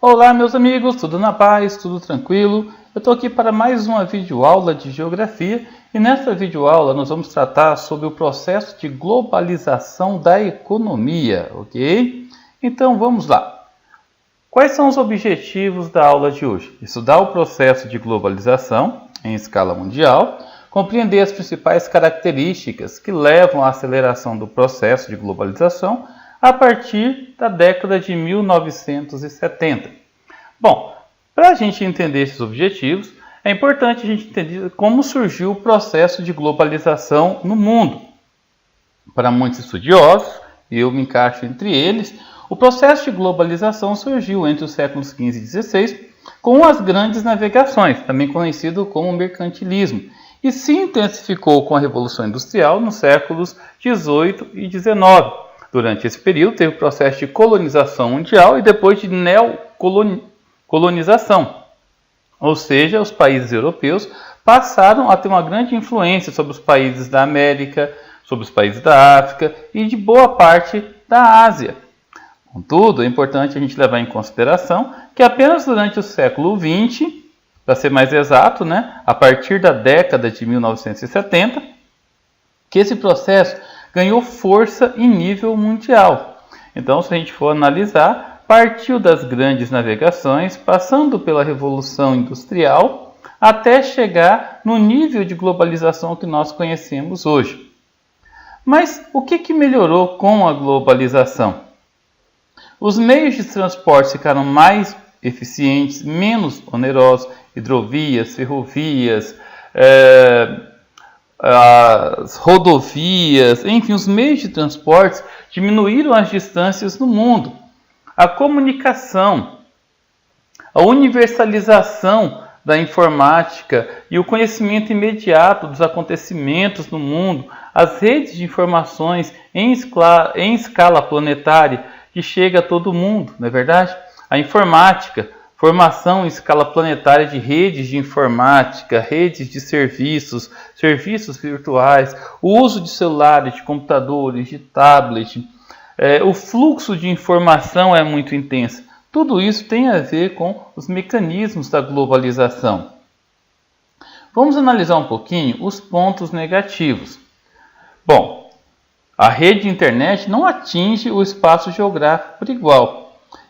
Olá meus amigos, tudo na paz, tudo tranquilo? Eu estou aqui para mais uma videoaula de Geografia e nesta videoaula nós vamos tratar sobre o processo de globalização da economia, ok? Então vamos lá. Quais são os objetivos da aula de hoje? Estudar o processo de globalização em escala mundial, compreender as principais características que levam à aceleração do processo de globalização a partir da década de 1970. Bom, para a gente entender esses objetivos, é importante a gente entender como surgiu o processo de globalização no mundo. Para muitos estudiosos, e eu me encaixo entre eles, o processo de globalização surgiu entre os séculos XV e XVI com as grandes navegações, também conhecido como mercantilismo, e se intensificou com a Revolução Industrial nos séculos XVIII e XIX. Durante esse período, teve o processo de colonização mundial e depois de neocolonização. Ou seja, os países europeus passaram a ter uma grande influência sobre os países da América, sobre os países da África e de boa parte da Ásia. Contudo, é importante a gente levar em consideração que apenas durante o século XX, para ser mais exato, a partir da década de 1970, que esse processo ganhou força em nível mundial. Então, se a gente for analisar, partiu das grandes navegações, passando pela Revolução Industrial, até chegar no nível de globalização que nós conhecemos hoje. Mas o que melhorou com a globalização? Os meios de transporte ficaram mais eficientes, menos onerosos, hidrovias, ferrovias, as rodovias, enfim, os meios de transporte diminuíram as distâncias no mundo. A comunicação, a universalização da informática e o conhecimento imediato dos acontecimentos no mundo, as redes de informações em escala planetária que chega a todo mundo, não é verdade? A informática, formação em escala planetária de redes de informática, redes de serviços, serviços virtuais, o uso de celulares, de computadores, de tablet, o fluxo de informação é muito intenso. Tudo isso tem a ver com os mecanismos da globalização. Vamos analisar um pouquinho os pontos negativos. Bom, a rede de internet não atinge o espaço geográfico por igual,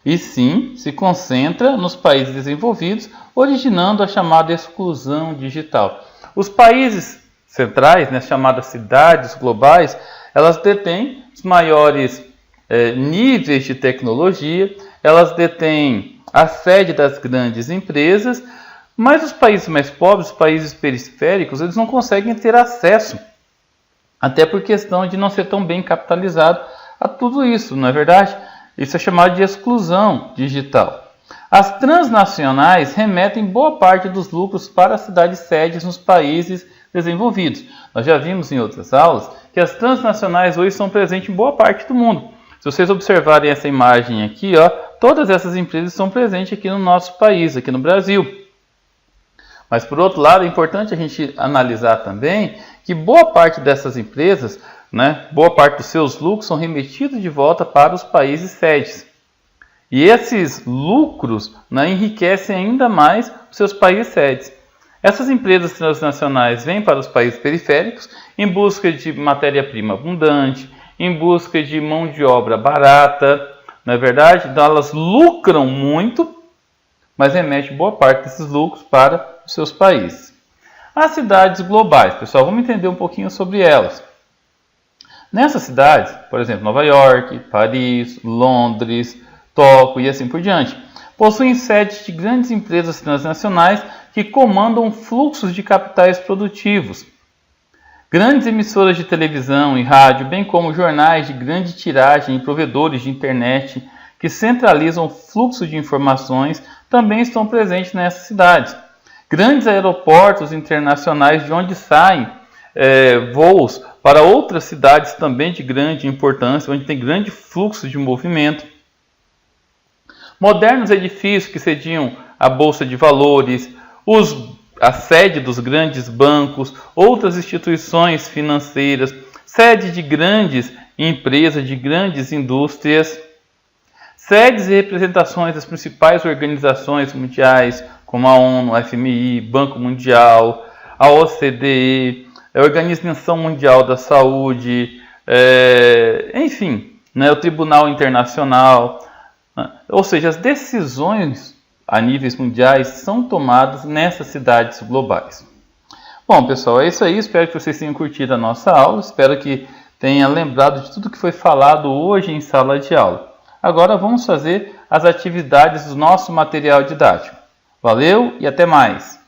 e sim se concentra nos países desenvolvidos, originando a chamada exclusão digital. Os países centrais, chamadas cidades globais, elas detêm os maiores níveis de tecnologia, elas detêm a sede das grandes empresas, mas os países mais pobres, os países periféricos, eles não conseguem ter acesso, até por questão de não ser tão bem capitalizado a tudo isso, não é verdade? Isso é chamado de exclusão digital. As transnacionais remetem boa parte dos lucros para as cidades sedes nos países desenvolvidos. Nós já vimos em outras aulas que as transnacionais hoje são presentes em boa parte do mundo. Se vocês observarem essa imagem aqui, todas essas empresas estão presentes aqui no nosso país, aqui no Brasil. Mas, por outro lado, é importante a gente analisar também que boa parte dessas empresas, boa parte dos seus lucros são remetidos de volta para os países sedes. E esses lucros enriquecem ainda mais os seus países sedes. Essas empresas transnacionais vêm para os países periféricos em busca de matéria-prima abundante, em busca de mão de obra barata, não é verdade? Então elas lucram muito, mas remetem boa parte desses lucros para os seus países. As cidades globais, pessoal, vamos entender um pouquinho sobre elas. Nessas cidades, por exemplo, Nova York, Paris, Londres, Tóquio e assim por diante, possuem sedes de grandes empresas transnacionais que comandam fluxos de capitais produtivos. Grandes emissoras de televisão e rádio, bem como jornais de grande tiragem e provedores de internet que centralizam o fluxo de informações, também estão presentes nessas cidades. Grandes aeroportos internacionais de onde saem voos para outras cidades também de grande importância, onde tem grande fluxo de movimento. Modernos edifícios que sediam a Bolsa de Valores, a sede dos grandes bancos, outras instituições financeiras, sede de grandes empresas, de grandes indústrias. sedes e representações das principais organizações mundiais, como a ONU, a FMI, Banco Mundial, a OCDE, a Organização Mundial da Saúde, enfim, né, o Tribunal Internacional. Ou seja, as decisões a níveis mundiais são tomadas nessas cidades globais. Bom, pessoal, é isso aí. Espero que vocês tenham curtido a nossa aula. Espero que tenha lembrado de tudo que foi falado hoje em sala de aula. Agora vamos fazer as atividades do nosso material didático. Valeu e até mais!